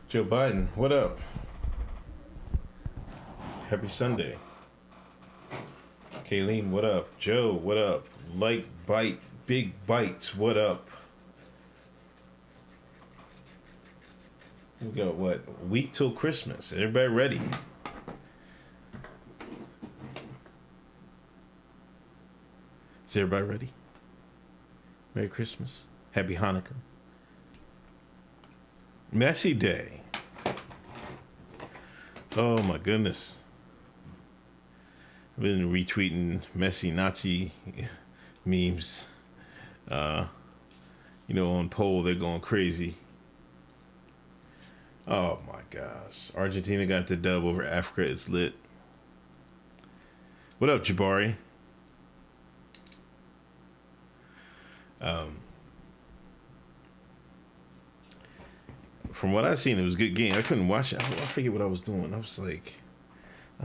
Joe Biden, what up? Happy Sunday. Kayleen, what up? Joe, what up? Light bite, big bites, what up? We got what? A week till Christmas. Everybody ready? Is everybody ready? Merry Christmas. Happy Hanukkah. Messi Day. Oh my goodness. I've been retweeting Messi Nazi memes. On poll, they're going crazy. Oh my gosh. Argentina got the dub over Africa. It's lit. What up, Jabari? From what I've seen, it was a good game. I couldn't watch it. I forget what I was doing. I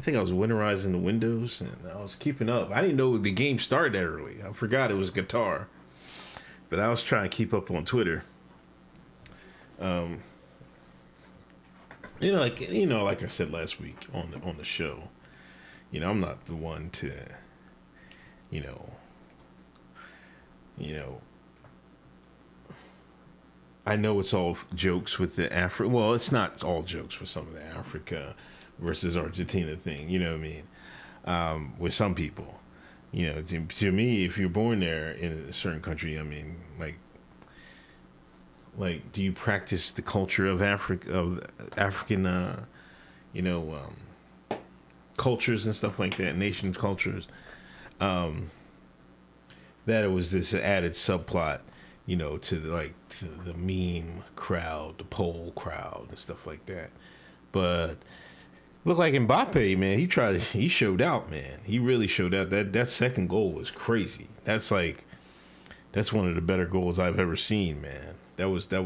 think I was winterizing the windows, and I was keeping up. I didn't know the game started that early. I forgot it was Qatar, but I was trying to keep up on Twitter. Like I said last week on the show, I'm not the one to, I know it's all jokes with the Africa. Well, it's not all jokes for some of the Africa versus Argentina thing. You know what I mean? With some people, to me, if you're born there in a certain country, I mean, like, do you practice the culture of African, cultures and stuff like that, nations cultures? That it was this added subplot, to the meme crowd, the poll crowd and stuff like that. But look like Mbappe, man, he showed out, man. He really showed out. That second goal was crazy. That's one of the better goals I've ever seen, man. That was a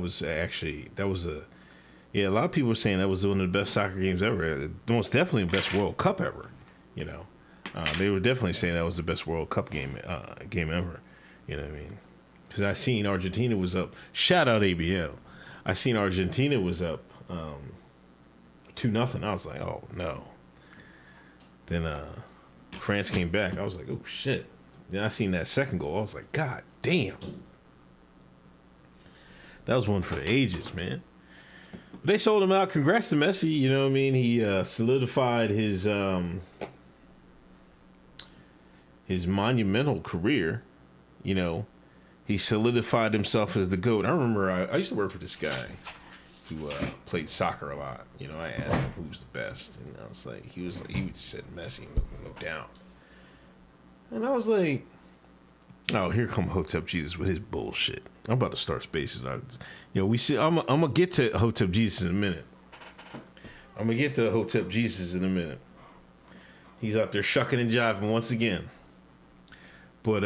lot of people were saying that was one of the best soccer games ever. Most definitely the best World Cup ever, They were definitely saying that was the best World Cup game ever. You know what I mean? Because I seen Argentina was up. Shout out ABL. I seen Argentina was up 2-0. I was like, oh no. Then France came back. I was like, oh shit. Then I seen that second goal. I was like, God damn. That was one for the ages, man. But they sold him out. Congrats to Messi. You know what I mean? He solidified his monumental career. He solidified himself as the GOAT. I remember I used to work for this guy who played soccer a lot. I asked him who's the best, and I was like, he just said Messi, no doubt. And I was like, oh, here come Hotep Jesus with his bullshit. I'm about to start spaces. I'm gonna get to Hotep Jesus in a minute. He's out there shucking and jiving once again. But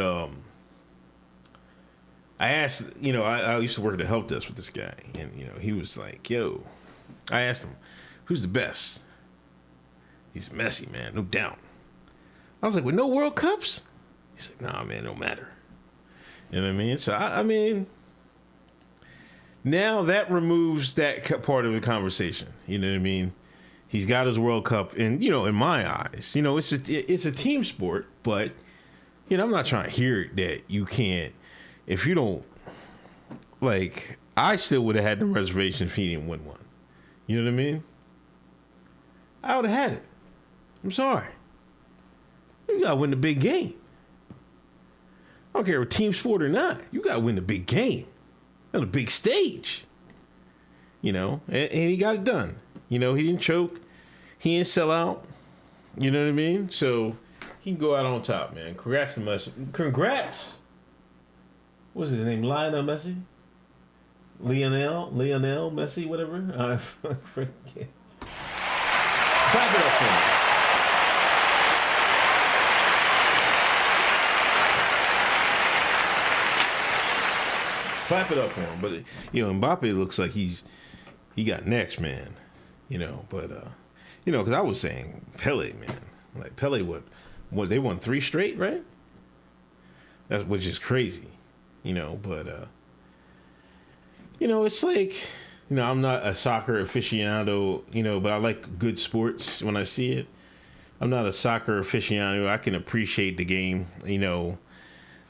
I asked, I used to work at the help desk with this guy, and he was like, yo, I asked him, who's the best? He's Messi, man, no doubt. I was like, with no World Cups? He's like, nah, man, no matter. You know what I mean? So I mean, now that removes that part of the conversation. You know what I mean? He's got his World Cup, and in my eyes, it's a team sport, but I'm not trying to hear that you can't. If you don't, I still would have had the reservation if he didn't win one. You know what I mean? I would have had it. I'm sorry. You gotta win the big game. I don't care if team sport or not. You gotta win the big game on the big stage. And he got it done. He didn't choke. He didn't sell out. You know what I mean? So he can go out on top, man. Congrats to Messi. Congrats. What's his name? Lionel Messi? Lionel Messi, whatever. I forget. Clap it up for him. Clap it up for him. But Mbappe looks like he got next, man. But because I was saying Pele, man. Like Pele, what they won 3 straight, right? Which is crazy. But it's like I'm not a soccer aficionado, but I like good sports when I see it. I'm not a soccer aficionado. I can appreciate the game.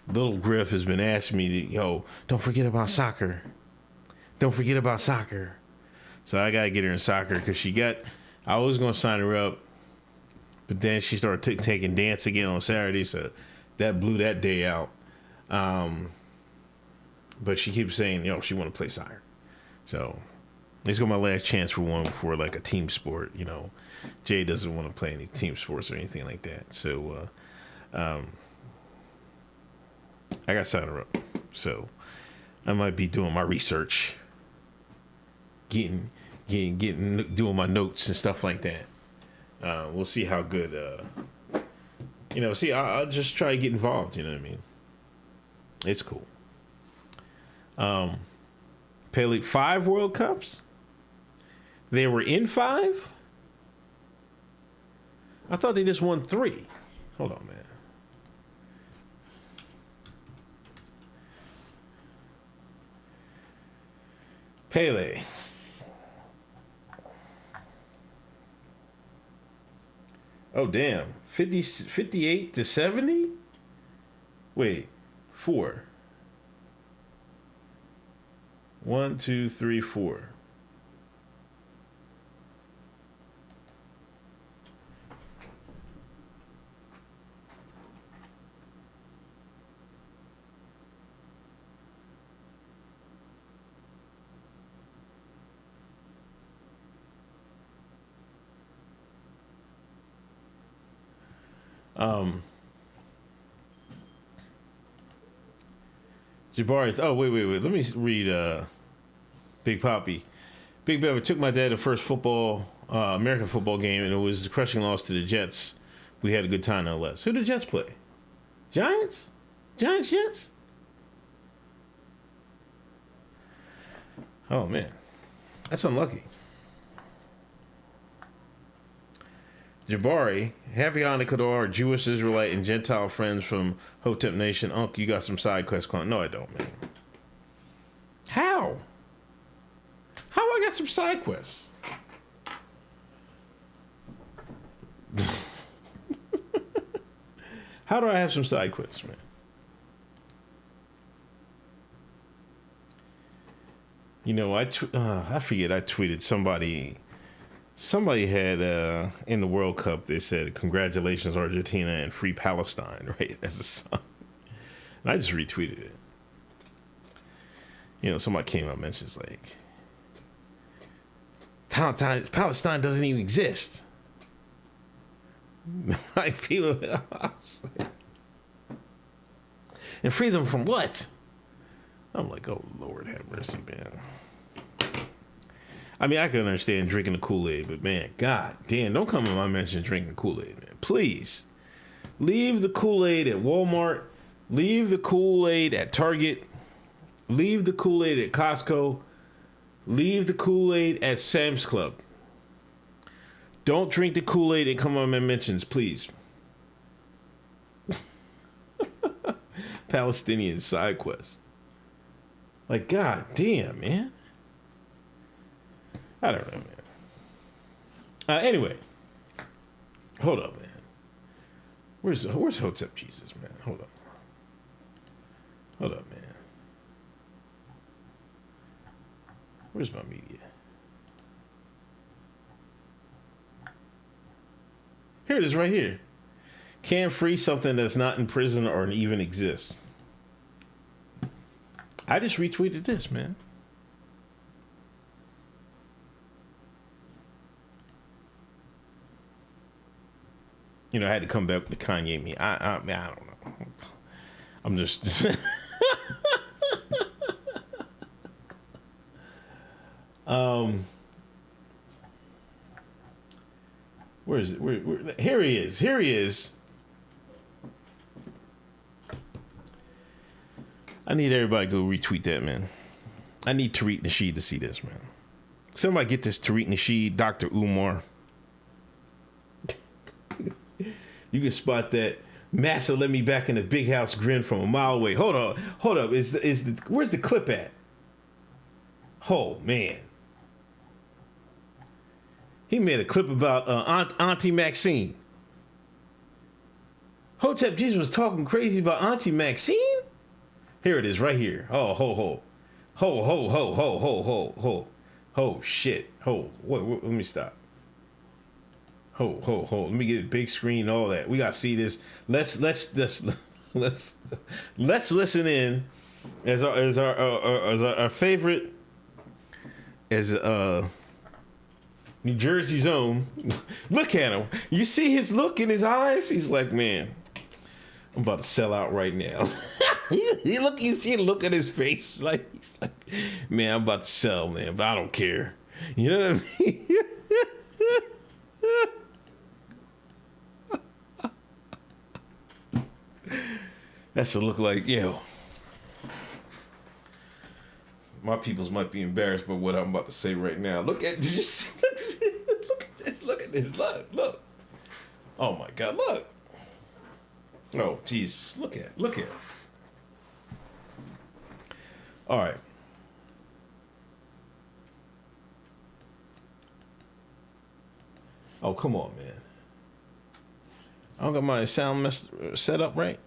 Little Griff has been asking me to, don't forget about soccer. Don't forget about soccer. So I got to get her in soccer because I was going to sign her up, but then she started taking dance again on Saturday, so that blew that day out. But she keeps saying, she want to play soccer. So it's going to be my last chance for like a team sport. Jay doesn't want to play any team sports or anything like that. So I got to sign her up. So I might be doing my research, doing my notes and stuff like that. We'll see how good, I'll just try to get involved. You know what I mean? It's cool. Pele 5 World Cups. They were in 5. I thought they just won 3. Hold on, man. Pele. Oh, damn. 58 to 70? Wait. 4. 1, 2, 3, 4. Jabari. Oh, wait. Let me read Big Poppy. Big Bever took my dad to the first American football game, and it was a crushing loss to the Jets. We had a good time nonetheless. Who did the Jets play? Giants? Jets? Oh, man. That's unlucky. Jabari, happy Hanukkah to our Jewish, Israelite, and Gentile friends from Hotep Nation. Unc, you got some side quest No, I don't, man. How? How I got some side quests? How do I have some side quests, man? I forget. I tweeted somebody had in the World Cup. They said, "Congratulations, Argentina, and free Palestine." Right, as a song. And I just retweeted it. Somebody came up and mentions like, Palestine doesn't even exist. Like people, and free them from what? I'm like, oh Lord, have mercy, man. I mean, I can understand drinking the Kool-Aid, but man, God damn, don't come in my mention drinking Kool-Aid, man. Please, leave the Kool-Aid at Walmart. Leave the Kool-Aid at Target. Leave the Kool-Aid at Costco. Leave the Kool-Aid at Sam's Club. Don't drink the Kool-Aid and come on my mentions, please. Palestinian side quest. Like, God damn, man. I don't know, man. Anyway. Hold up, man. Where's Hotep Jesus, man? Hold up, man. Where's my media? Here it is right here. Can't free something that's not in prison or even exists. I just retweeted this, man. I had to come back to Kanye me. I don't know. I'm just... Where is it? Here he is. I need everybody to go retweet that, man. I need Tariq Nasheed to see this, man. Somebody get this Tariq Nasheed, Dr. Umar. You can spot that Massa let me back in the big house grin from a mile away. Hold up. Where's the clip at? Oh, man. He made a clip about Auntie Maxine. Hotep Jesus was talking crazy about Auntie Maxine? Here it is, right here. Oh, ho, ho. Ho, ho, ho, ho, ho, ho, ho. Ho, shit. Ho, wait, let me stop. Ho, ho, ho. Let me get a big screen, all that. We gotta see this. Let's listen in as our favorite, as New Jersey's own. Look at him. You see his look in his eyes? He's like, man, I'm about to sell out right now. You see the look at his face. He's like, man, I'm about to sell, man, but I don't care. You know what I mean? That's a look like, yo. My peoples might be embarrassed by what I'm about to say right now. Look at this. Look at this. Look at this. Look. Oh my God, look. Oh, geez. Look at it. All right. Oh, come on, man. I don't got my sound set up right.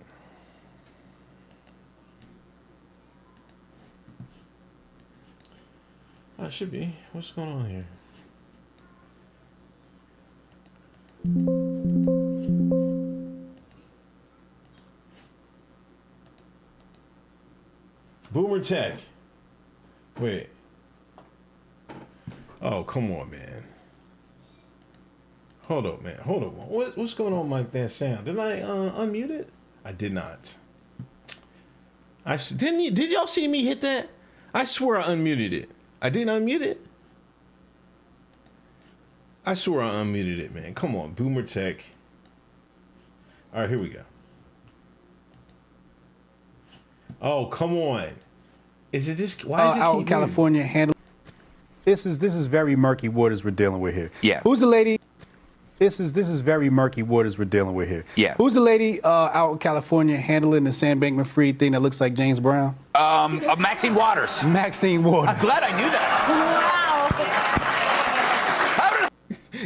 I should be. What's going on here? Boomer Tech. Wait. Oh, come on, man. Hold up, man. Hold up. What's going on with that sound? Did I unmute it? I did not. Did y'all see me hit that? I swear I unmuted it. I didn't unmute it. I swear I unmuted it, man. Come on, Boomer Tech. All right, here we go. Oh, come on. Is it this? Why is it out in California handling? This is very murky waters we're dealing with here. Yeah. Who's the lady? This is very murky waters we're dealing with here. Yeah. Who's the lady out in California handling the Sam Bankman-Fried thing that looks like James Brown? Maxine Waters. Maxine Waters. I'm glad I knew that. Wow.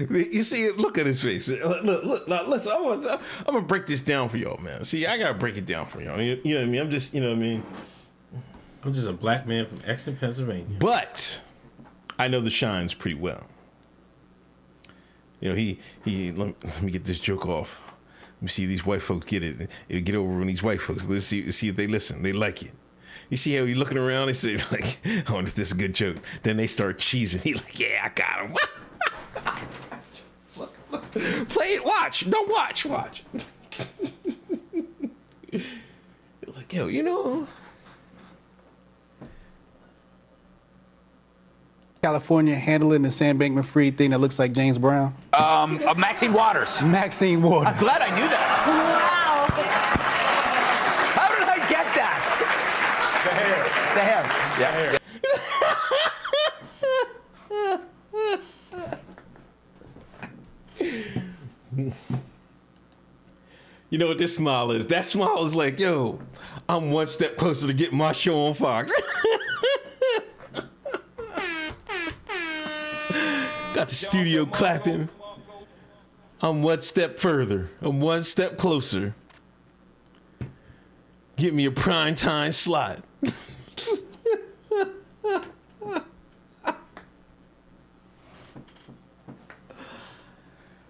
You see, look at his face. Look. Listen, I'm gonna break this down for y'all, man. See, I gotta break it down for y'all. You know what I mean? I'm just, you know what I mean? I'm just a black man from Exton, Pennsylvania. But I know the shines pretty well. You know, he let me get this joke off. Let me see if these white folks get it. It'll get over on these white folks. Let's see if they listen. They like it. You see how he's looking around? They say, like, I wonder if this is a good joke. Then they start cheesing. He's like, yeah, I got him. Look. Play it. Watch. No, watch. You're like, yo, you know. California handling the Sam Bankman-Fried thing that looks like James Brown? Maxine Waters. Maxine Waters. I'm glad I knew that. Wow. How did I get that? The hair. Yeah. You know what this smile is? That smile is like, yo, I'm one step closer to getting my show on Fox. Got the studio clapping. I'm one step further. I'm one step closer. Get me a prime time slot.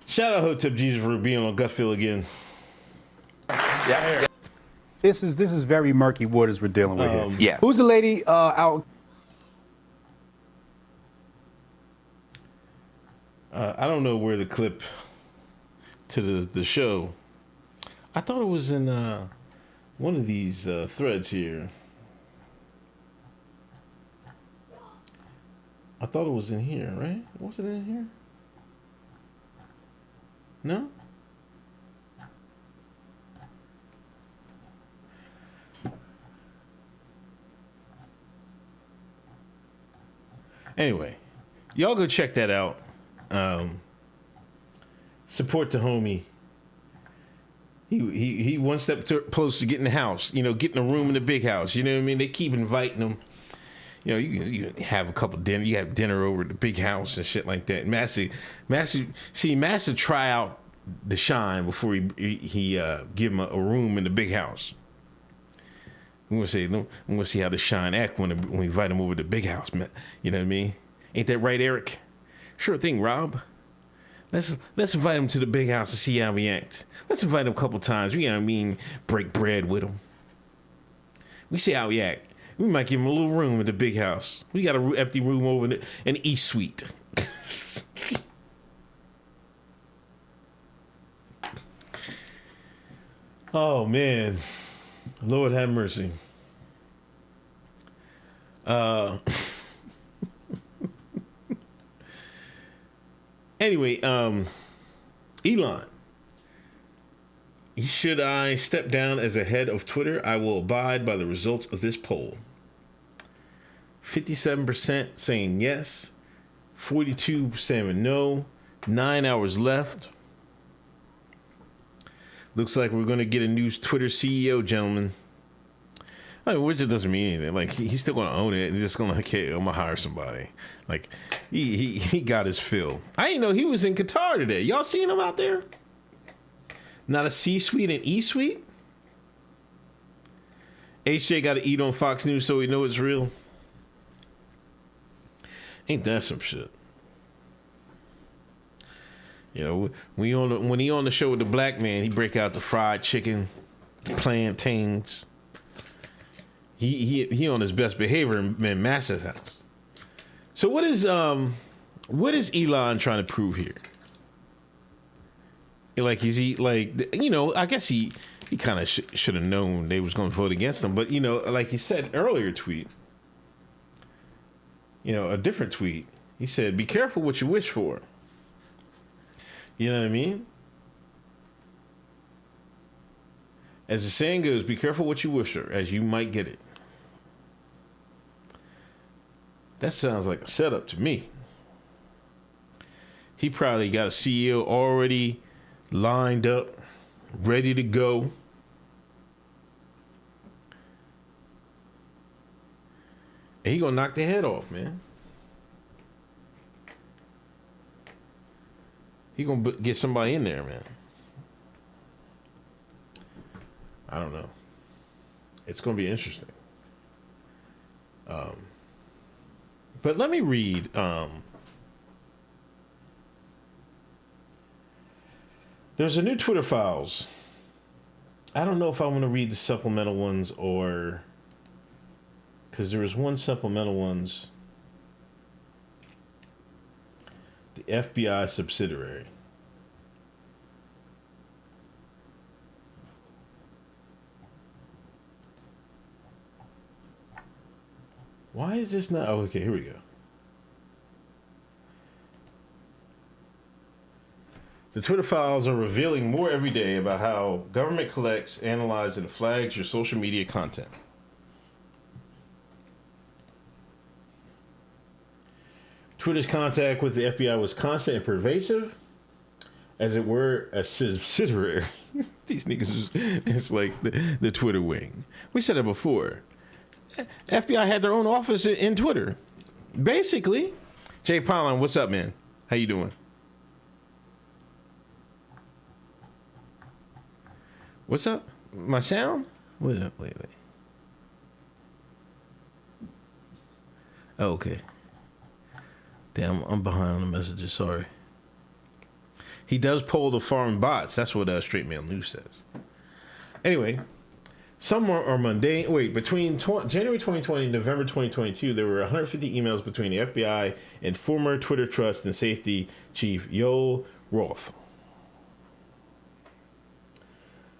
Shout out Hotep Jesus for being on Gutfield again. Yeah. This is very murky waters we're dealing with here. Yeah. Who's the lady out? I don't know where the clip to the show. I thought it was in one of these threads here. I thought it was in here, right? Was it in here? No? Anyway, y'all go check that out. Support the homie. He one step close to getting the house, you know, getting a room in the big house. You know what I mean? They keep inviting him. you can have a couple dinner. You have dinner over at the big house and shit like that. Massey try out the shine before he give him a room in the big house. I'm gonna see how the shine act when we invite him over to the big house, man. You know what I mean? Ain't that right, Eric? Sure thing, Rob. Let's invite him to the big house to see how he act. Let's invite him a couple times. You know what I mean? Break bread with him. We see how he act. We might give him a little room in the big house. We got an empty room over in the East Suite. Oh, man. Lord have mercy. Anyway, Elon. Should I step down as a head of Twitter? I will abide by the results of this poll. 57% saying yes. 42% saying no. 9 hours left. Looks like we're going to get a new Twitter CEO, gentlemen. I mean, which it doesn't mean anything. Like, he's still going to own it. He's just going to, okay, I'm going to hire somebody. Like, he got his fill. I didn't know he was in Qatar today. Y'all seen him out there? Not a C-suite and E-suite? HJ got to eat on Fox News so we know it's real. Ain't that some shit? You know, when he on the show with the black man, he break out the fried chicken, the plantains. He on his best behavior in Massa's house. So what is Elon trying to prove here? Like, is he like, I guess he kind of should have known they was going to vote against him. But, like he said earlier tweet, a different tweet, he said, be careful what you wish for. You know what I mean? As the saying goes, be careful what you wish for, as you might get it. That sounds like a setup to me. He probably got a CEO already lined up, ready to go. And he gonna knock their head off, man. He gonna get somebody in there, man. I don't know. It's gonna be interesting. But let me read. There's a new Twitter files. I don't know if I want to read the supplemental ones or... Because there was one supplemental ones. The FBI subsidiary. Why is this not... Oh, okay, here we go. The Twitter files are revealing more every day about how government collects, analyzes, and flags your social media content. Twitter's contact with the FBI was constant and pervasive, as it were a subsidiary. These niggas, it's like the Twitter wing. We said it before. FBI had their own office in Twitter. Basically. Jay Pollan, what's up, man? How you doing? What's up? My sound? Wait. Oh, okay. Damn, I'm behind on the messages. Sorry. He does poll the foreign bots. That's what Straight Mail News says. Anyway, some are mundane. Wait, between January 2020 and November 2022, there were 150 emails between the FBI and former Twitter Trust and Safety Chief Yoel Roth.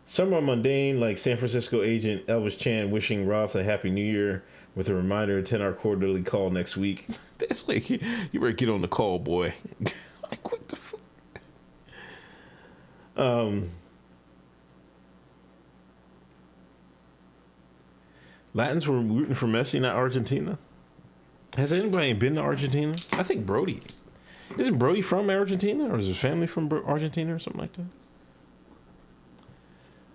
Some are mundane, like San Francisco agent Elvis Chan wishing Roth a Happy New Year with a reminder to attend our quarterly call next week. That's like, you better get on the call, boy. Like, what the fuck? Latins were rooting for Messi, not Argentina. Has anybody been to Argentina? I think Brody. Isn't Brody from Argentina? Or is his family from Argentina or something like that?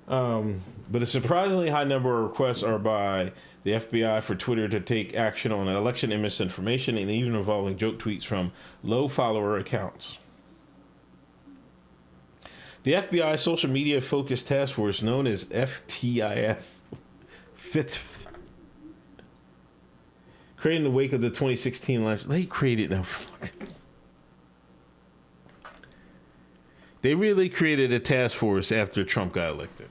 But a surprisingly high number of requests are by the FBI for Twitter to take action on election and misinformation, and even involving joke tweets from low follower accounts. The FBI social media focused task force, known as FTIF, created in the wake of the 2016 election. They created now. They really created a task force after Trump got elected.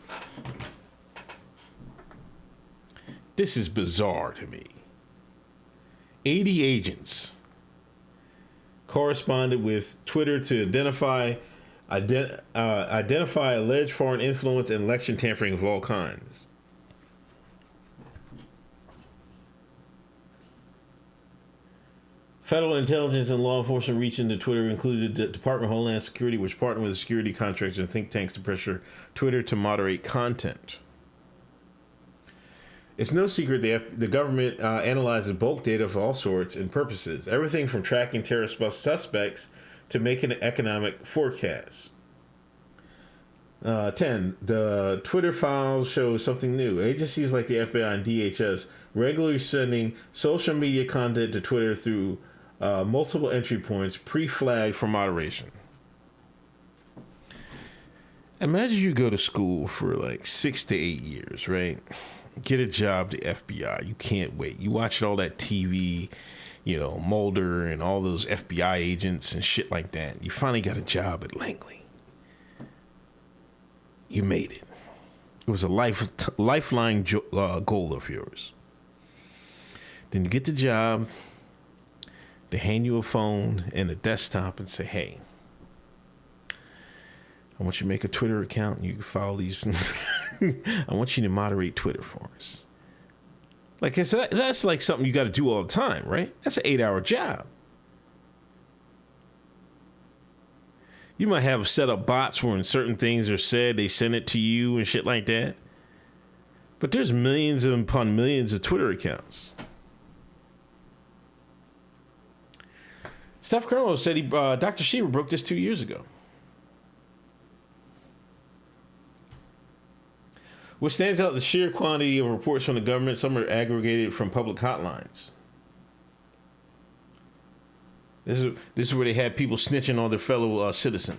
This is bizarre to me. 80 agents corresponded with Twitter to identify alleged foreign influence and election tampering of all kinds. Federal intelligence and law enforcement reach into Twitter included the Department of Homeland Security, which partnered with security contractors and think tanks to pressure Twitter to moderate content. It's no secret the government analyzes bulk data for all sorts and purposes, everything from tracking terrorist suspects to making economic forecasts. 10. The Twitter files show something new. Agencies like the FBI and DHS regularly sending social media content to Twitter through multiple entry points pre-flagged for moderation. Imagine you go to school for like 6 to 8 years, right? Get a job to FBI. You can't wait. You watch all that TV, Mulder and all those FBI agents and shit like that. You finally got a job at Langley. You made it. It was a lifeline goal of yours. Then you get the job. They hand you a phone and a desktop and say, hey, I want you to make a Twitter account and you can follow these. I want you to moderate Twitter for us. Like I said, that's like something you got to do all the time, right? That's an 8-hour job. You might have set up bots where when certain things are said, they send it to you and shit like that. But there's millions upon millions of Twitter accounts. Steph Curry said Dr. Sheba broke this 2 years ago. What stands out, the sheer quantity of reports from the government. Some are aggregated from public hotlines. This is where they had people snitching on their fellow citizen.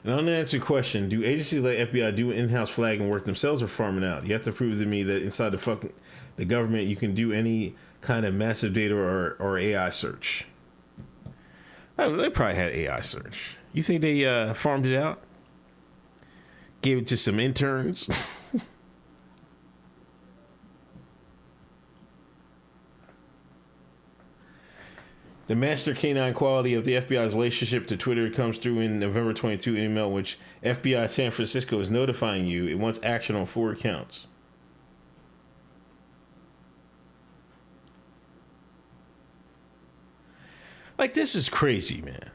An unanswered question: do agencies like FBI do in-house flagging work themselves or farming out? You have to prove to me that inside the government you can do any kind of massive data or AI search. They probably had AI search. You think they farmed it out? Gave it to some interns? The master canine quality of the FBI's relationship to Twitter comes through in November 22 email, which FBI San Francisco is notifying you it wants action on 4 accounts. Like, this is crazy, man.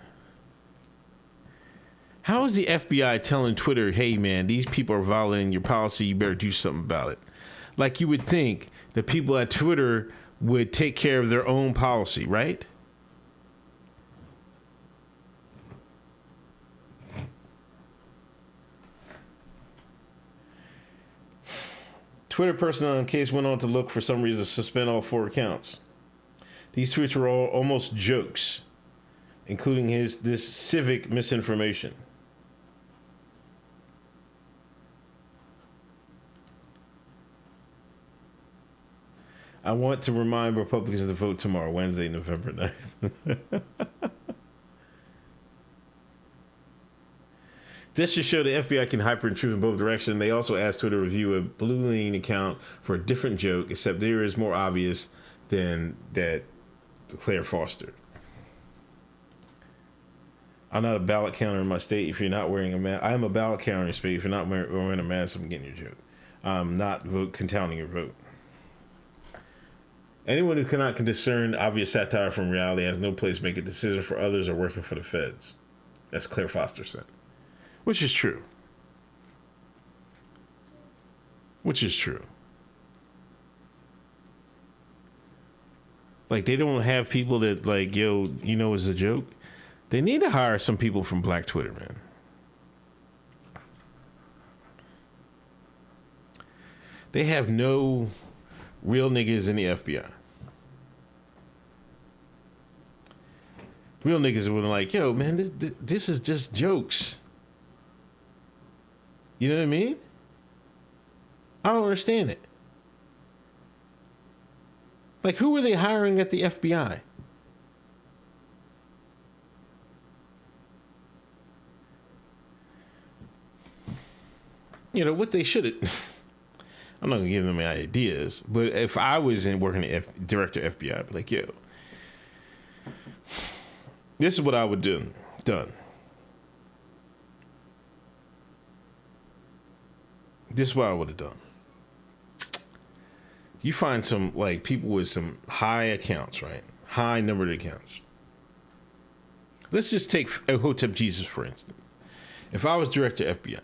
How is the FBI telling Twitter, hey, man, these people are violating your policy, you better do something about it? Like, you would think the people at Twitter would take care of their own policy, right? Twitter personnel in the case went on to look for some reason to suspend all 4 accounts. These tweets were all almost jokes, including this civic misinformation. I want to remind Republicans to vote tomorrow, Wednesday, November 9th. This should show the FBI can hyper-intrude in both directions. They also asked Twitter to review a Blue account for a different joke, except there is more obvious than that Claire Foster. I'm not a ballot counter in my state. If you're not wearing a mask, I am a ballot counter in your state. If you're not wearing a mask, I'm getting your joke. I'm not counting your vote. Anyone who cannot discern obvious satire from reality has no place to make a decision for others or working for the feds. That's Claire Foster said. Which is true. Which is true. Like, they don't have people that, like, yo, you know, it's a joke. They need to hire some people from Black Twitter, man. They have no real niggas in the FBI. Real niggas were like, yo, man, this is just jokes. You know what I mean? I don't understand it. Like, who are they hiring at the FBI? You know, what they should have... I'm not going to give them any ideas, but if I was working at director FBI, I'd be like, yo, this is what I would do. Done. This is what I would have done. You find some, like, people with some high accounts, right? High numbered accounts. Let's just take Hotep Jesus, for instance. If I was director FBI,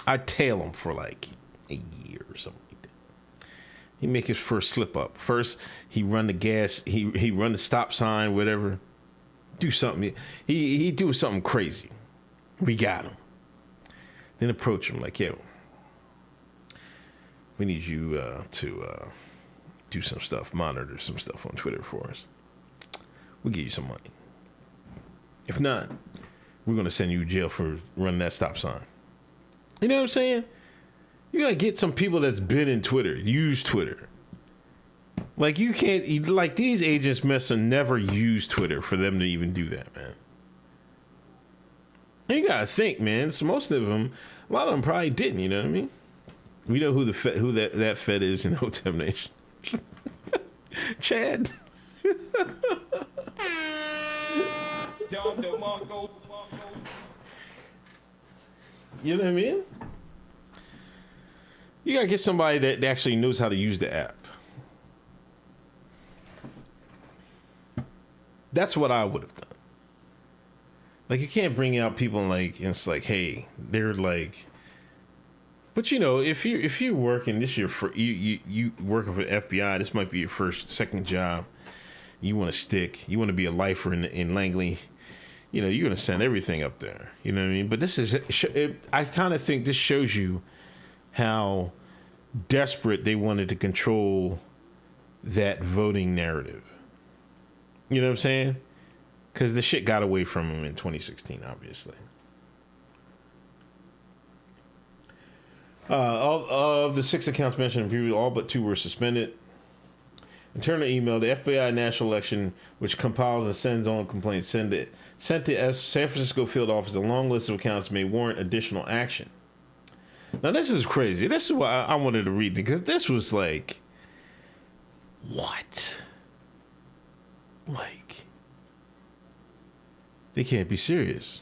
I'd tail him for, like, a year or something like that. He make his first slip up. First, he run the gas, he run the stop sign, whatever. Do something. He do something crazy. We got him. Then approach him like, yo, we need you to do some stuff, monitor some stuff on Twitter for us. We'll give you some money. If not, we're going to send you to jail for running that stop sign. You know what I'm saying? You got to get some people that's been in Twitter, use Twitter. Like, you can't, like, these agents must have never used Twitter for them to even do that, man. And you got to think, man. So most of them, a lot of them probably didn't, you know what I mean? We know who that Fed is in Hotep Nation. Chad. You know what I mean? You gotta get somebody that actually knows how to use the app. That's what I would have done. Like, you can't bring out people like, it's like, hey, they're like, but you know, if you're working, this year for you working for the FBI, this might be your second job. You want to stick. You want to be a lifer in Langley. You know, you're gonna send everything up there. You know what I mean? But this is, I kind of think this shows you how desperate they wanted to control that voting narrative. You know what I'm saying? Because the shit got away from them in 2016, obviously. All of the 6 accounts mentioned in preview, all but 2 were suspended. Internal email, the FBI National Election, which compiles and sends on complaints, sent the San Francisco field office a long list of accounts may warrant additional action. Now, this is crazy. This is why I wanted to read, because this was like, what? Like, they can't be serious.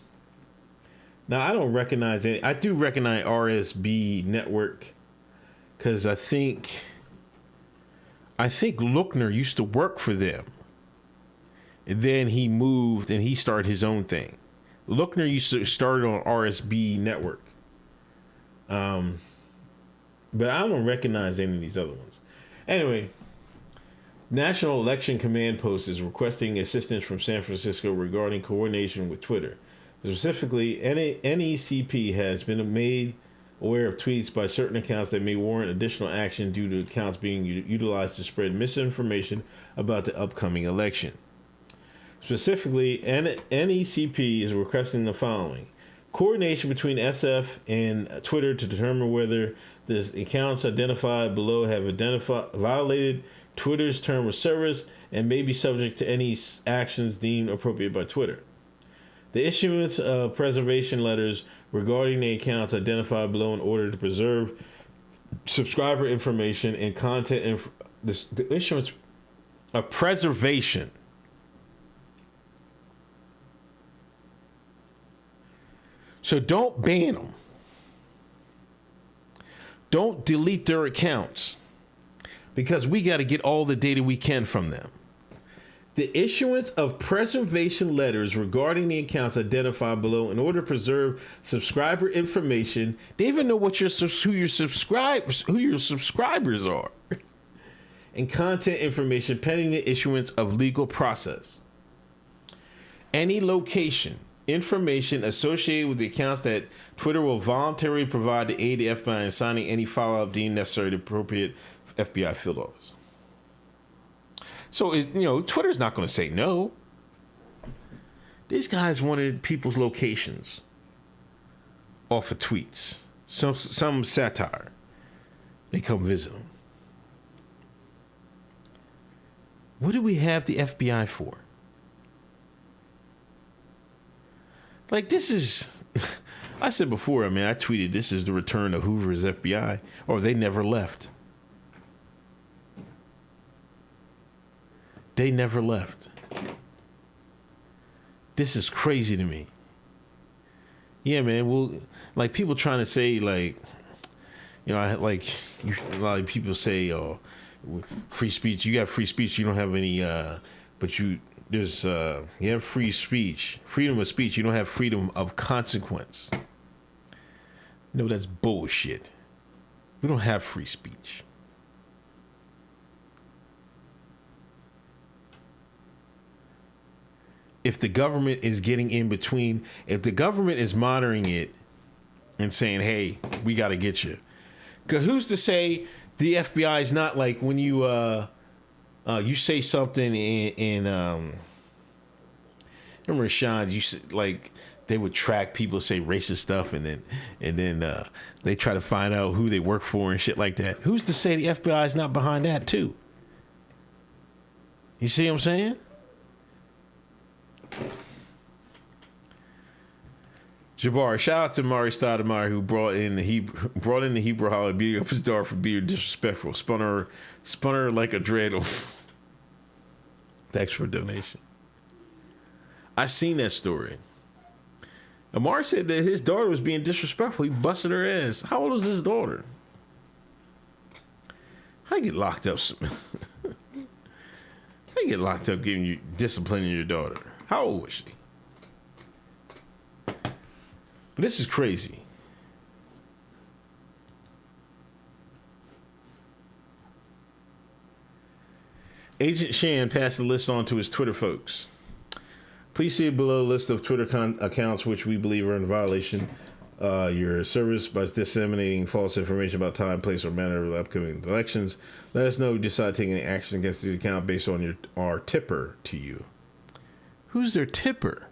Now, I don't recognize any. I do recognize RSB Network, because I think Lookner used to work for them. And then he moved and he started his own thing. Lookner used to start on RSB Network. But I don't recognize any of these other ones. Anyway, National Election Command Post is requesting assistance from San Francisco regarding coordination with Twitter. Specifically, NECP has been made aware of tweets by certain accounts that may warrant additional action due to accounts being utilized to spread misinformation about the upcoming election. Specifically, NECP is requesting the following: coordination between SF and Twitter to determine whether the accounts identified below have violated Twitter's term of service and may be subject to any actions deemed appropriate by Twitter. The issuance of preservation letters regarding the accounts identified below in order to preserve subscriber information and content. The issuance of preservation. So don't ban them. Don't delete their accounts, because we got to get all the data we can from them. The issuance of preservation letters regarding the accounts identified below in order to preserve subscriber information. They even know who your subscribers are, and content information pending the issuance of legal process. Any location, information associated with the accounts that Twitter will voluntarily provide to aid the FBI in signing any follow-up deemed necessary to appropriate FBI field office. So, Twitter's not going to say no. These guys wanted people's locations off of tweets. Some satire. They come visit them. What do we have the FBI for? Like, this is... I said before, I tweeted, this is the return of Hoover's FBI, or they never left. They never left. This is crazy to me. Yeah, man. Well, like people trying to say, like, a lot of people say, "Oh, free speech. You got free speech. You don't have any, but you have free speech, freedom of speech. You don't have freedom of consequence." No, that's bullshit. We don't have free speech. If the government is getting in between, if the government is monitoring it and saying, hey, we got to get you. Because who's to say the FBI is not like when you say something in Rashad, you like they would track people say racist stuff and then they try to find out who they work for and shit like that. Who's to say the FBI is not behind that too? You see what I'm saying? Jabbar, shout out to Mari Stoudemire who brought in the Hebrew holiday, beating up his daughter for being disrespectful. Spun her like a dreidel. Thanks for a donation. I seen that story. Amar said that his daughter was being disrespectful. He busted her ass. How old was his daughter? I get locked up. I get locked up giving you disciplining your daughter. How old was she? But this is crazy. Agent Shan passed the list on to his Twitter folks. Please see below a list of Twitter accounts which we believe are in violation your service by disseminating false information about time, place, or manner of the upcoming elections. Let us know if you decide to take any action against this account based on our tipper to you. Who's their tipper?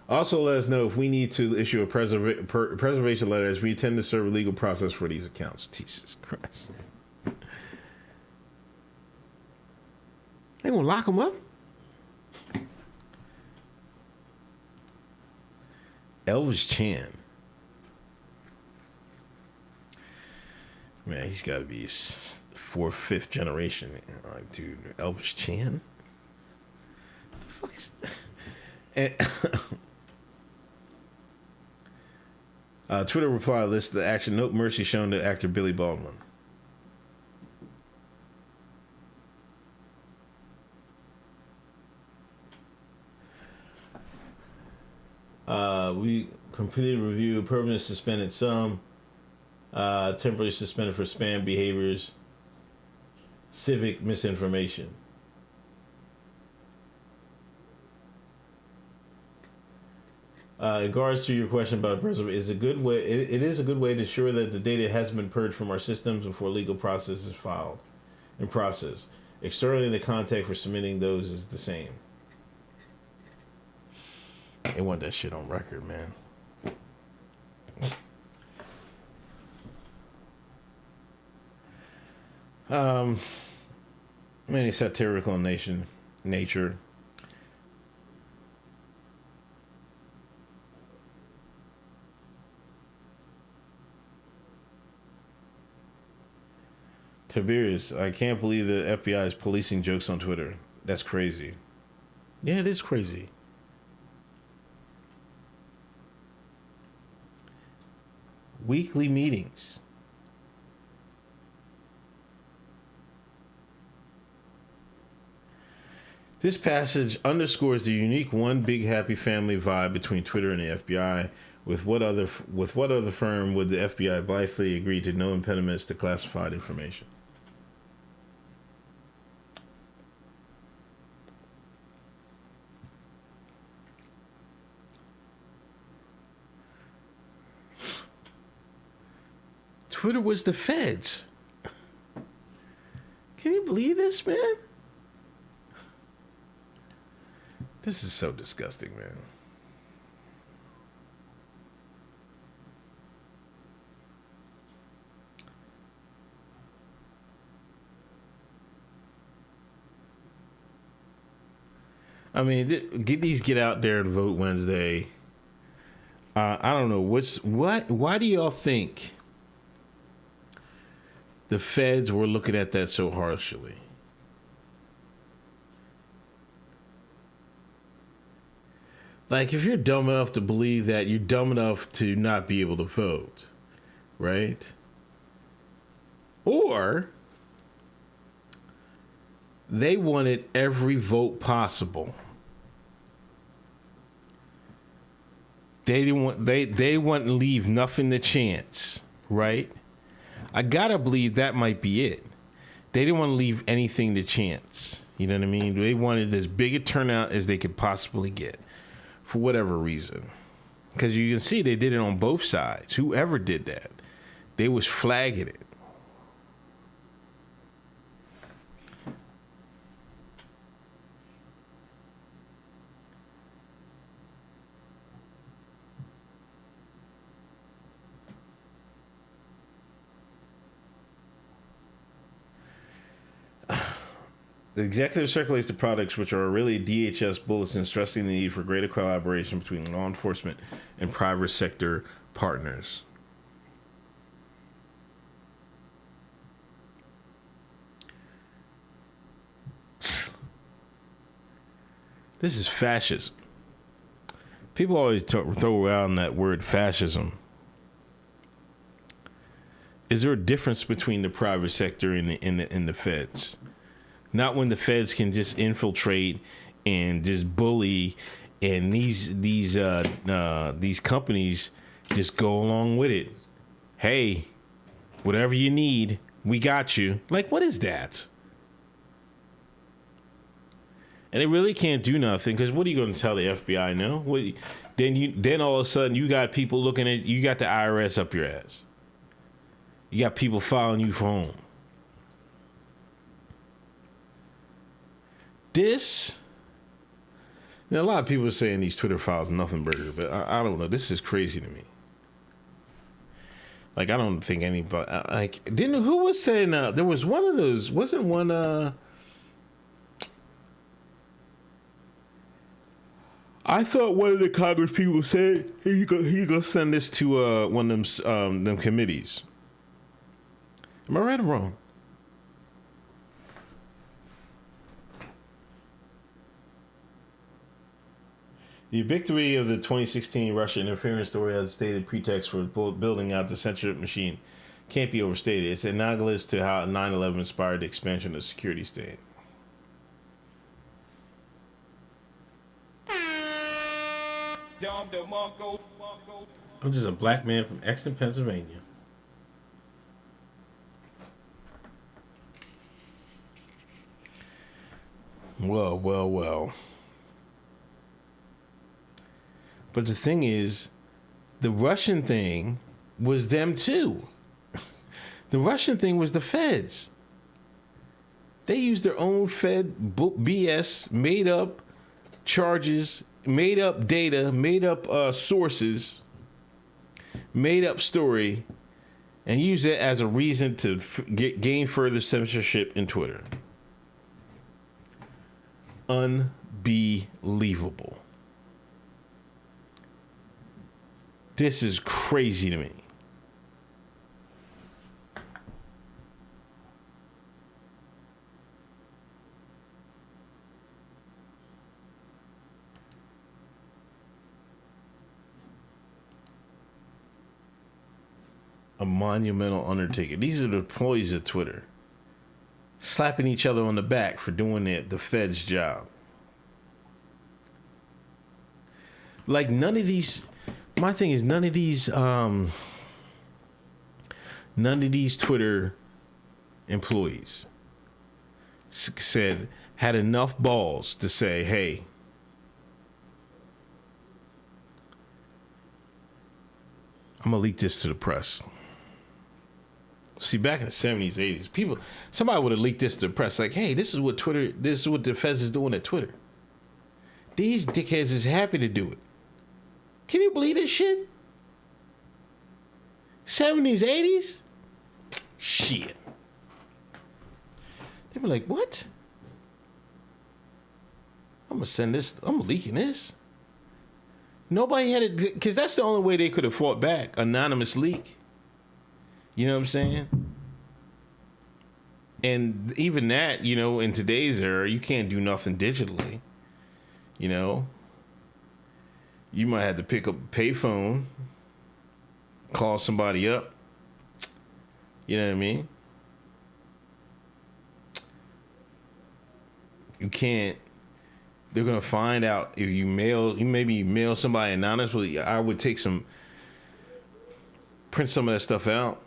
Also, let us know if we need to issue a preservation letter as we intend to serve a legal process for these accounts. Jesus Christ. They gonna lock them up? Elvis Chan. Man, he's got to be 4th, 5th generation. Like, dude, Elvis Chan? What the fuck is that? Twitter reply lists the action. No mercy shown to actor Billy Baldwin. We completed a review, permanently suspended some, temporarily suspended for spam behaviors, civic misinformation. In regards to your question about preservation, is a good way. It is a good way to ensure that the data has been purged from our systems before legal process is filed. In process, externally, the contact for submitting those is the same. They want that shit on record, man. Many satirical nature. Tiberius, I can't believe the FBI is policing jokes on Twitter. That's crazy. Yeah, it is crazy. Weekly meetings. This passage underscores the unique one big happy family vibe between Twitter and the FBI, With what other firm would the FBI blithely agree to no impediments to classified information? Twitter was the feds. Can you believe this, man? This is so disgusting, man. I mean, get out there and vote Wednesday. I don't know why do y'all think the feds were looking at that so harshly? Like, if you're dumb enough to believe that, you're dumb enough to not be able to vote, right? Or they wanted every vote possible. They wouldn't leave nothing to chance, right? I gotta believe that might be it. They didn't want to leave anything to chance. You know what I mean? They wanted as big a turnout as they could possibly get, for whatever reason. Because you can see they did it on both sides. Whoever did that, they was flagging it. The executive circulates the products, which are really DHS bulletins stressing the need for greater collaboration between law enforcement and private sector partners. This is fascism. People always throw around that word fascism. Is there a difference between the private sector and the feds? Not when the feds can just infiltrate and just bully, and these companies just go along with it. Hey, whatever you need, we got you. Like, what is that? And they really can't do nothing, because what are you going to tell the FBI? No. Then all of a sudden you got people looking at you. Got the IRS up your ass. You got people following you for home. Now, a lot of people are saying these Twitter files are nothing burger, but I don't know. This is crazy to me. Like, I don't think anybody who was saying there was one of those, wasn't one I thought one of the Congress people said he gonna send this to one of them committees. Am I right or wrong? The victory of the 2016 Russia interference story as a stated pretext for building out the censorship machine can't be overstated. It's analogous to how 9/11 inspired the expansion of the security state. I'm just a black man from Exton, Pennsylvania. Well. But the thing is, the Russian thing was them too. The Russian thing was the feds. They used their own Fed BS, made up charges, made up data, made up sources, made up story, and used it as a reason to gain further censorship in Twitter. Unbelievable. This is crazy to me. A monumental undertaking. These are the employees of Twitter slapping each other on the back for doing the Fed's job. Like, none of these my thing is none of these Twitter employees had enough balls to say, hey, I'm gonna leak this to the press. See, back in the 70s, 80s, somebody would have leaked this to the press, like, hey, this is what the feds is doing at Twitter. These dickheads is happy to do it. Can you believe this shit? 70s, 80s? Shit. They were like, what? I'm leaking this. Nobody had it, because that's the only way they could have fought back. Anonymous leak. You know what I'm saying? And even that, you know, in today's era, you can't do nothing digitally. You know? You might have to pick up a payphone, call somebody up. You know what I mean? You can't. They're gonna find out if you maybe mail somebody anonymously. I would print some of that stuff out.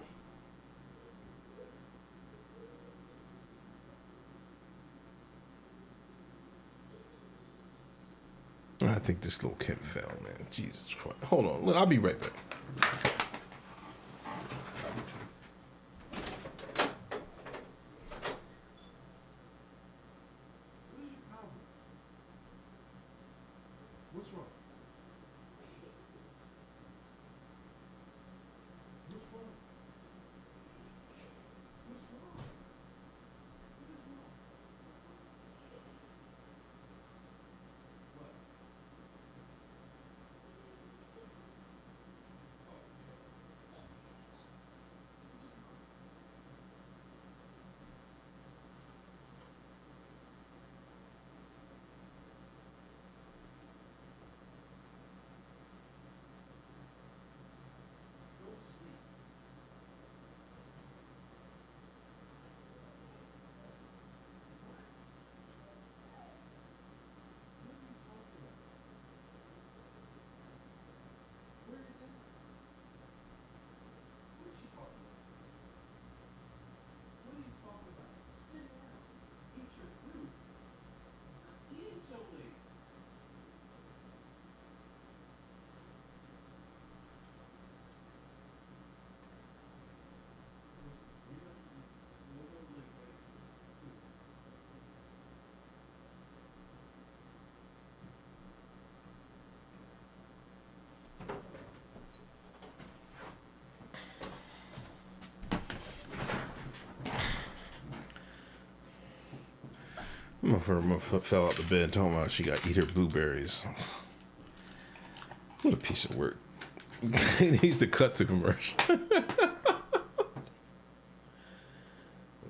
I think this little kid fell, man. Jesus Christ. Hold on. Look, I'll be right back. My fell out the bed talking about she got to eat her blueberries. What a piece of work. He needs to cut the commercial.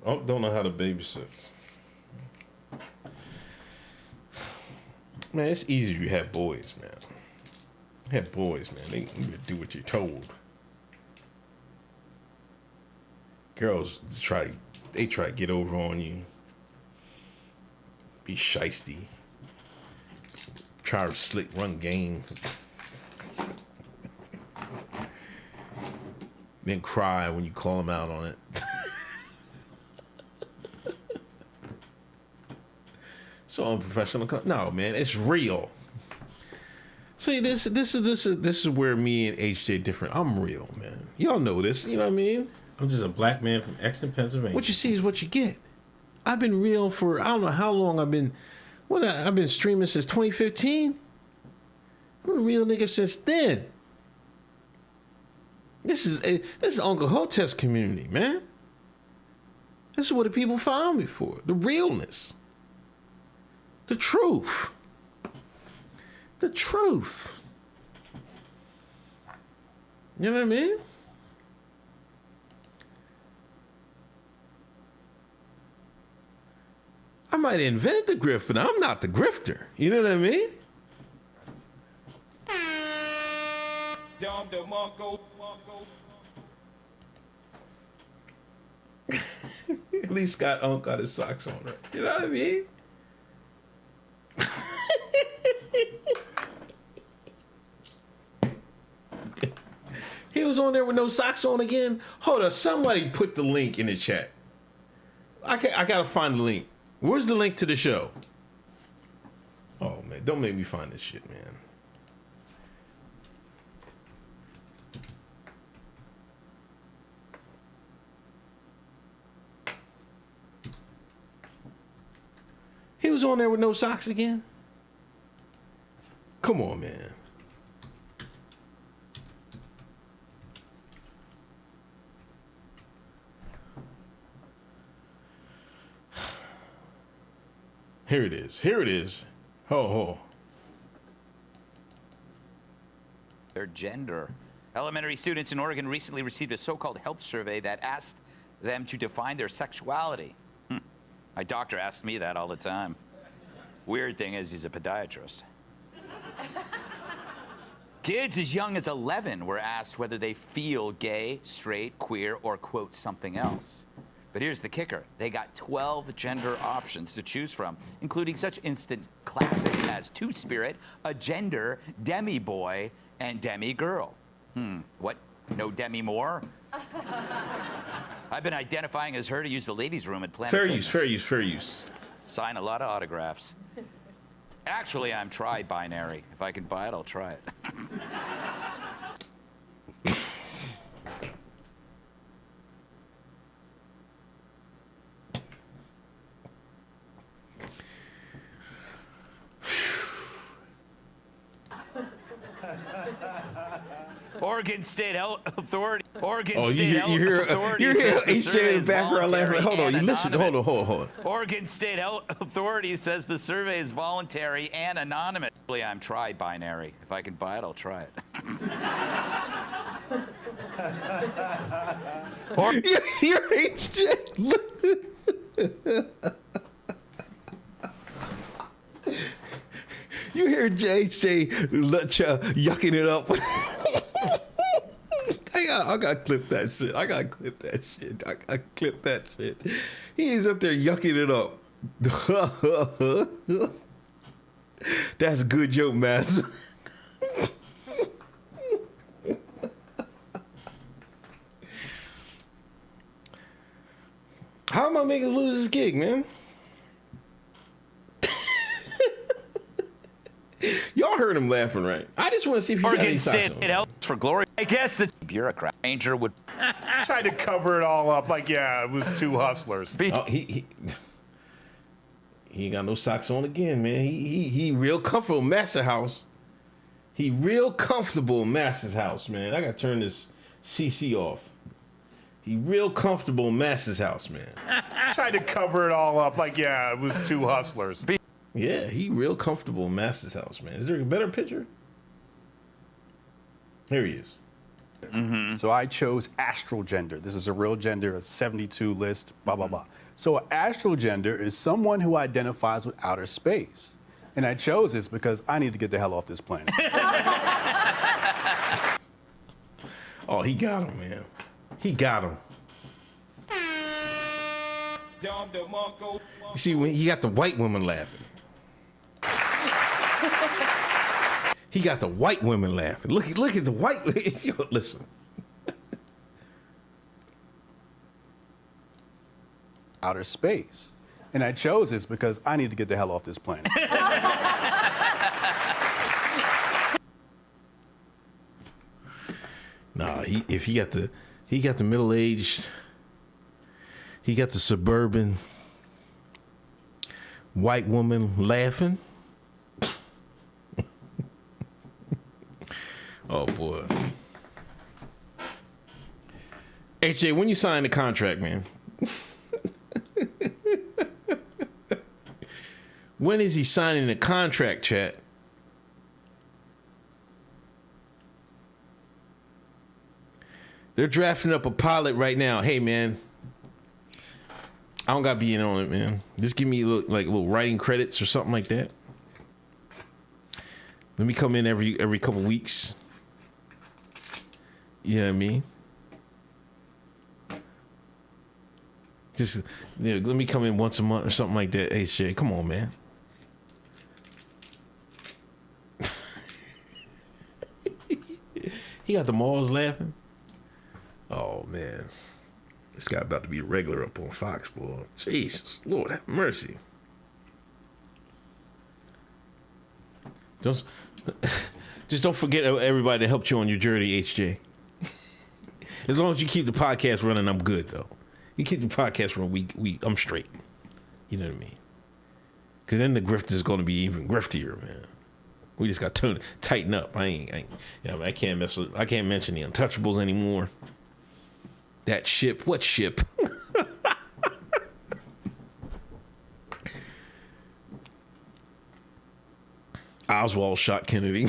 Oh, don't know how to babysit. Man, it's easy if you have boys, man. Have boys, man. They do what you're told. Girls try to get over on you. Be shiesty. Try to slick run game. Then cry when you call them out on it. So unprofessional. No, man, it's real. See, this is where me and HJ different. I'm real, man. Y'all know this. You know what I mean? I'm just a black man from Exton, Pennsylvania. What you see is what you get. I've been real for I don't know how long I've been streaming since 2015. I'm a real nigga since then. This is Uncle Hotep's community, man. This is what the people found me for. The realness. The truth. The truth. You know what I mean? I might have invented the grift, but I'm not the grifter. You know what I mean? At least Unc got his socks on, right? You know what I mean? He was on there with no socks on again. Hold up, somebody put the link in the chat. I gotta find the link. Where's the link to the show? Oh man, don't make me find this shit, man. He was on there with no socks again? Come on, man. Here it is. Here it is. Ho. Their gender. Elementary students in Oregon recently received a so-called health survey that asked them to define their sexuality. My doctor asks me that all the time. Weird thing is, he's a podiatrist. Kids as young as 11 were asked whether they feel gay, straight, queer, or, quote, something else. But here's the kicker. They got 12 gender options to choose from, including such instant classics as two-spirit, a gender, demi-boy, and demi-girl. What? No demi-more? I've been identifying as her to use the ladies' room at Planet Fitness. Fair use. Sign a lot of autographs. Actually, I'm tri-binary. If I can buy it, I'll try it. Oregon State Health Authority. Oregon State Health Authority. You hear HJ in the background laughing. Hold on, you listen. Hold on. Oregon State Health Authority says the survey is voluntary and anonymous. I'm tri-binary. If I can buy it, I'll try it. You're HJ. You hear Jay say, yucking it up. I gotta clip that shit. I gotta clip that shit. He's up there yucking it up. That's a good joke, Master. How am I making lose his gig, man? Y'all heard him laughing, right? I just want to see if you got any State helps for glory. I guess the bureaucrat ranger would tried to cover it all up like, yeah, it was two hustlers. Oh, he ain't got no socks on again, man. He real comfortable, Master House. He real comfortable, Master's house, man. I gotta turn this CC off. He real comfortable, Master's house, man. Tried to cover it all up like, yeah, it was two hustlers. Yeah, he real comfortable in Master's house, man. Is there a better picture? Here he is. So I chose astral gender. This is a real gender, a 72 list, blah, blah, blah. So astral gender is someone who identifies with outer space. And I chose this because I need to get the hell off this planet. Oh, he got him, man. He got him. You see, when he got the white woman laughing. He got the white women laughing. Look at the white. Yo, listen. Outer space. And I chose this because I need to get the hell off this planet. Nah, he got the middle-aged, he got the suburban white woman laughing. Oh boy. HJ, when you sign the contract, man? When is he signing the contract, chat? They're drafting up a pilot right now. Hey, man, I don't got to be in on it, man. Just give me little writing credits or something like that. Let me come in every couple weeks. You know what I mean? Just let me come in once a month or something like that. HJ, come on, man. He got the malls laughing. Oh man, this guy about to be a regular up on Fox, boy. Jesus, Lord have mercy. Just don't forget everybody that helped you on your journey, HJ. As long as you keep the podcast running, I'm good though. You keep the podcast running, I'm straight. You know what I mean? Because then the grift is going to be even griftier, man. We just got to tighten up. I can't mention the Untouchables anymore. That ship, what ship? Oswald shot Kennedy.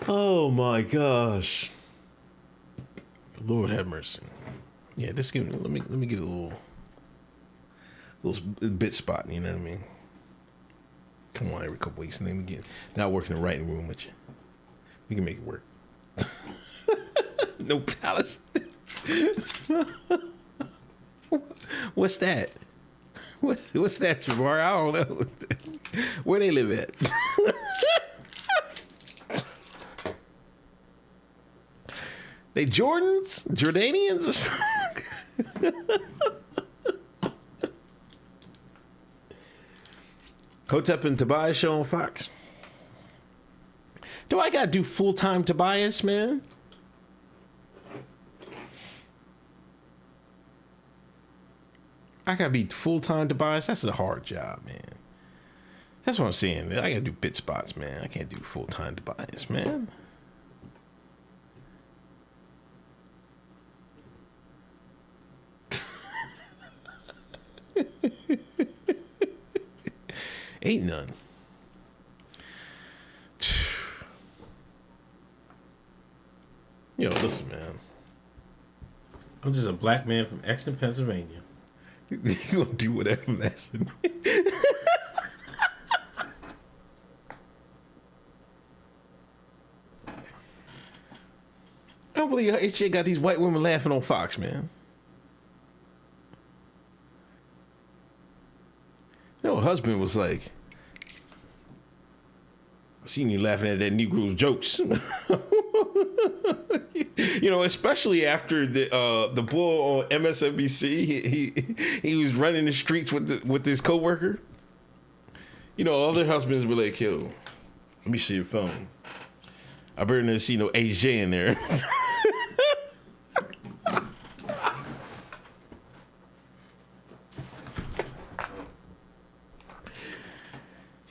Oh my gosh. Lord have mercy. Yeah, let me get a little bit spot, you know what I mean? Come on, every couple weeks, and then we get not working the writing room with you. We can make it work. No palace. What's that? What's that, Jamar? I don't know. Where they live at? They Jordanians or something? Hotep and Tobias show on Fox. Do I gotta do full-time Tobias, man? I gotta be full-time Tobias? That's a hard job, man. That's what I'm saying. I gotta do bit spots, man. I can't do full-time Tobias, man. Ain't none. Yo, listen, man. I'm just a black man from Exton, Pennsylvania. You gonna do whatever I'm asking. I don't believe HJ got these white women laughing on Fox, man. Her husband was like, I seen you laughing at that Negro's jokes. You know, especially after the bull on MSNBC, he was running the streets with his coworker. You know, other husbands were like, yo, let me see your phone. I better not see no HJ in there.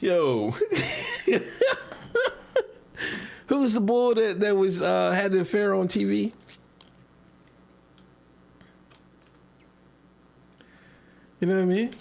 Yo, who's the boy that was had the affair on TV? You know what I mean?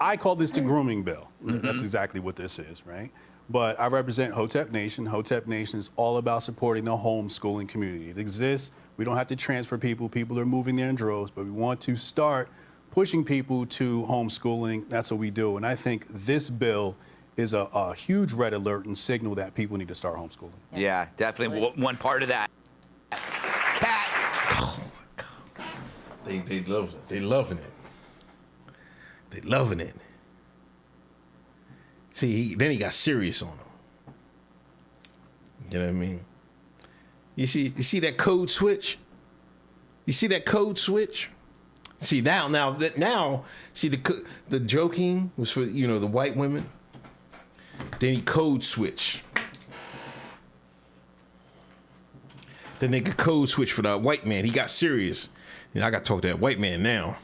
I call this the grooming bill. Mm-hmm. That's exactly what this is, right? But I represent Hotep Nation. Hotep Nation is all about supporting the homeschooling community. It exists. We don't have to transfer people. People are moving there in droves, but we want to start pushing people to homeschooling. That's what we do. And I think this bill is a huge red alert and signal that people need to start homeschooling. Yeah, definitely one part of that. Cat. Oh my God. They love it. They loving it. They loving it. See, then he got serious on them. You know what I mean? You see that code switch? You see that code switch? See now, see the joking was for the white women. Then he code switch. The nigga code switch for the white man. He got serious. I got to talk to that white man now.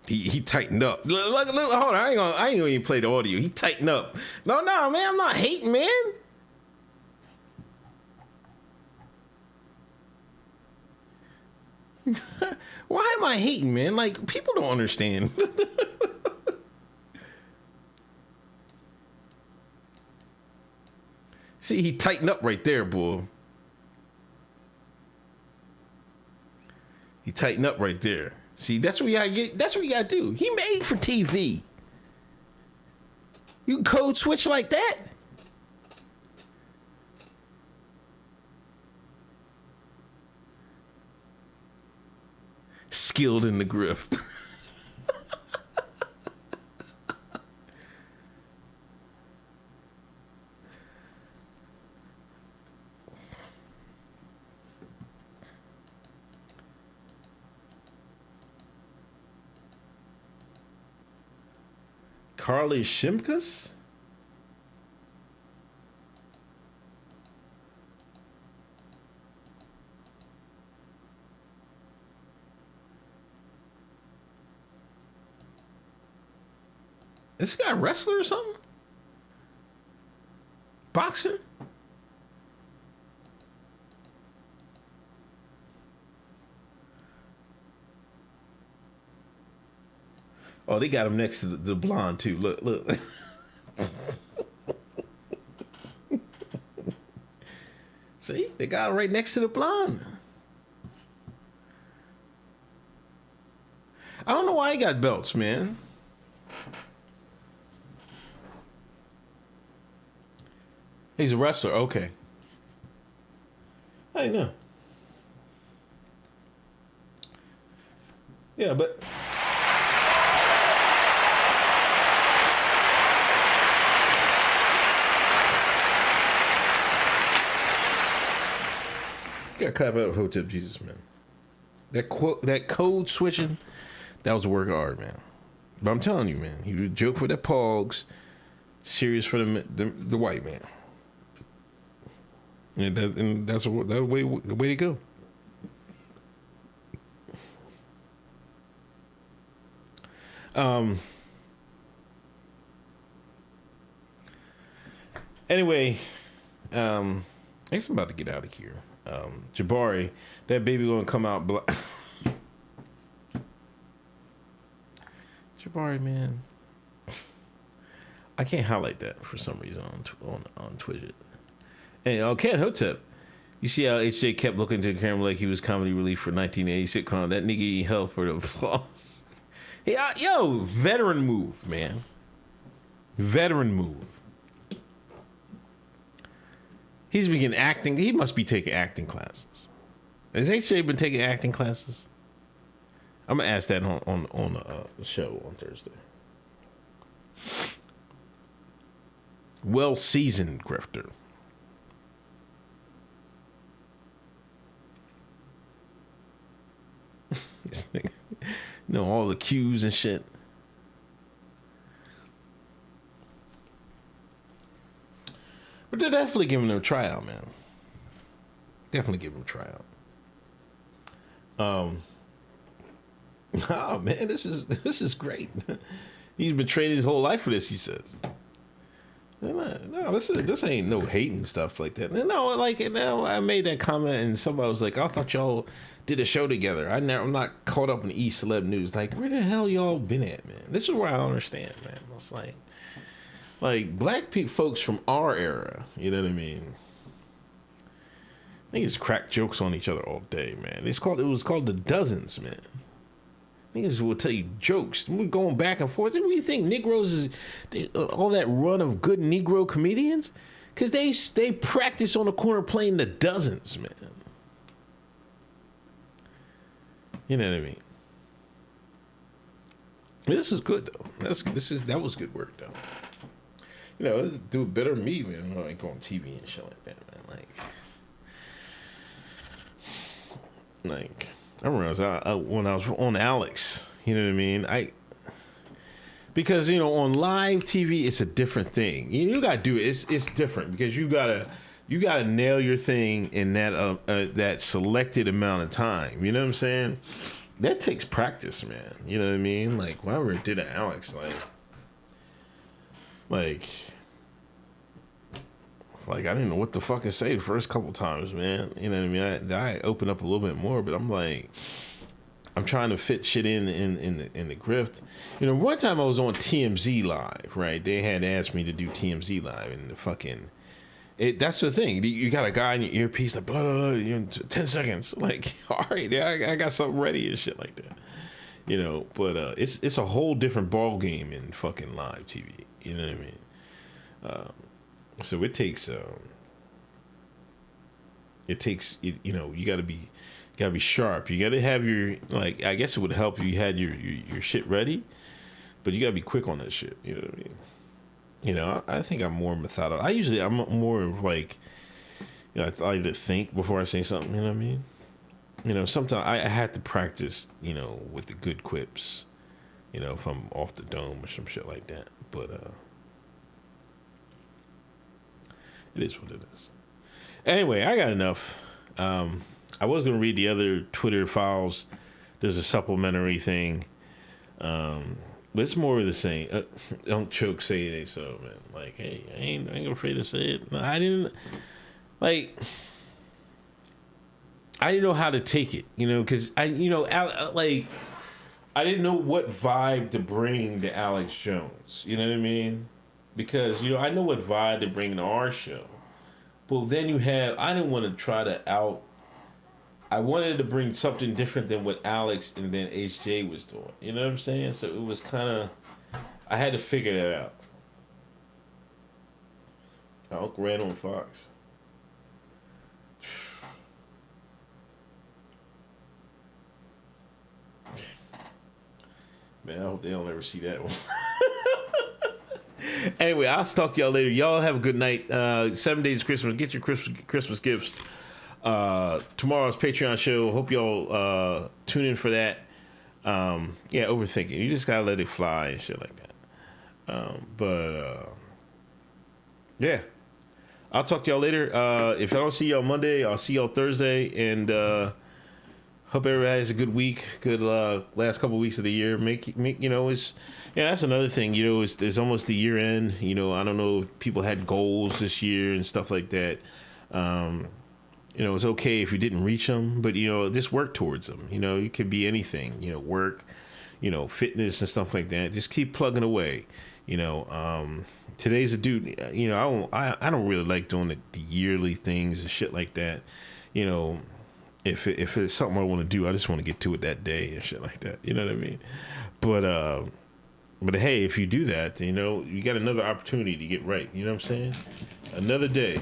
He tightened up. Look, hold on. I ain't gonna even play the audio. He tightened up. No, man. I'm not hating, man. Why am I hating, man? Like, people don't understand. See, he tightened up right there, boy. He tightened up right there. See, that's what you gotta get. That's what you gotta do. He made for TV. You can code switch like that. skilled in the grift. Carly Shimkus? This guy a wrestler or something? Boxer? Oh, they got him next to the blonde too. Look, look. See, they got him right next to the blonde. I don't know why he got belts, man. He's a wrestler. Okay. I know. Yeah, but. Got caught up Hotep Jesus, man. That code switching, that was a work of art, man. But I'm telling you, man, he was a joke for the pogs, serious for the white man. And that's the way to go. Anyway, I guess I'm about to get out of here. Jabari, that baby gonna come out black. Jabari, man, I can't highlight that for some reason on Twitter. And Ken Hotep, you see how HJ kept looking to the camera like he was comedy relief for 1980 sitcom. That nigga eat hell for the applause. Hey, yo, veteran move, man. Veteran move. He's been getting acting. He must be taking acting classes. Has HJ been taking acting classes? I'm gonna ask that on the show on Thursday. Well seasoned grifter. This nigga, know all the cues and shit. But they're definitely giving him a tryout, man. Definitely give him a tryout. Oh man, this is great. He's been training his whole life for this, he says. No, this ain't no hating stuff like that. No, like I made that comment and somebody was like, I thought y'all did a show together. I'm not caught up in the E-Celeb news. Like, where the hell y'all been at, man? This is where I don't understand, man. It's like black folks from our era, you know what I mean? Niggas crack jokes on each other all day, man. It was called the Dozens, man. Niggas will tell you jokes. We're going back and forth. What do you think Negroes is all that run of good Negro comedians? Because they practice on the corner playing the Dozens, man. You know what I mean? This is good though. That was good work though. You know, do it better than me, man. Like on TV and shit like that, man. Like I remember when I was on Alex. You know what I mean? Because you know on live TV it's a different thing. You gotta do it. It's different because you gotta nail your thing in that selected amount of time. You know what I'm saying? That takes practice, man. You know what I mean? Like whenever I did an Alex, like I didn't know what the fuck to say the first couple times, man. You know what I mean? I opened up a little bit more, but I'm like, I'm trying to fit shit in the grift. You know, one time I was on TMZ Live, right? They had asked me to do TMZ Live, and the fucking that's the thing. You got a guy in your earpiece, like blah blah blah, 10 seconds. Like, all right, I got something ready and shit like that. You know, but it's a whole different ball game in fucking live TV. You know what I mean? So it takes you know, you got to be gotta be sharp. You gotta have your, like, I guess it would help if you had your shit ready, but you gotta be quick on that shit. You know what I mean? You know, I think I'm more methodical. I'm more of like, you know, I like to think before I say something. You know what I mean? You know, sometimes I had to practice, you know, with the good quips. You know, if I'm off the dome or some shit like that. But it is what it is. Anyway, I got enough. I was going to read the other Twitter files. There's a supplementary thing. But it's more of the same. Don't choke, say it ain't so, man. Like, hey, I ain't afraid to say it. No, I didn't know how to take it, you know, because I didn't know what vibe to bring to Alex Jones. You know what I mean? Because, you know, I know what vibe to bring to our show. But then I didn't want to try to I wanted to bring something different than what Alex and then HJ was doing. You know what I'm saying? So it was kind of, I had to figure that out. Uncle Randall and Fox. Man, I hope they don't ever see that one. Anyway, I'll talk to y'all later. Y'all have a good night. 7 days of Christmas. Get your Christmas gifts. Tomorrow's Patreon show. Hope y'all tune in for that. Yeah, overthinking. You just gotta let it fly and shit like that. Yeah. I'll talk to y'all later. If I don't see y'all Monday, I'll see y'all Thursday. And hope everybody has a good week. Good last couple of weeks of the year. Make you know, that's another thing. You know, it's almost the year end. You know, I don't know if people had goals this year and stuff like that. You know, it's okay if you didn't reach them, but, you know, just work towards them. You know, it could be anything, you know, work, you know, fitness and stuff like that. Just keep plugging away. You know, today's a dude, you know, I don't really like doing the yearly things and shit like that. You know, if it's something I want to do, I just want to get to it that day and shit like that. You know what I mean? But hey, if you do that, you know, you got another opportunity to get right. You know what I'm saying? Another day.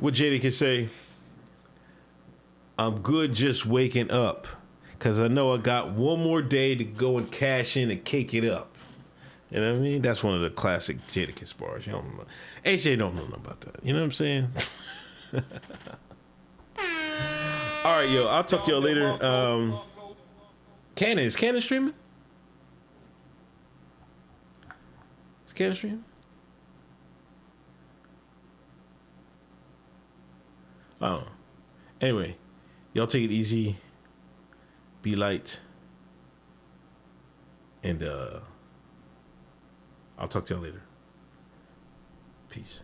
What Jada can say, I'm good just waking up because I know I got one more day to go and cash in and cake it up. You know what I mean? That's one of the classic Jadakiss bars. You don't know. AJ don't know nothing about that. You know what I'm saying? All right, yo. I'll talk to y'all later. Is Cannon streaming? Is Cannon streaming? I don't know. Anyway, y'all take it easy. Be light. And I'll talk to y'all later. Peace.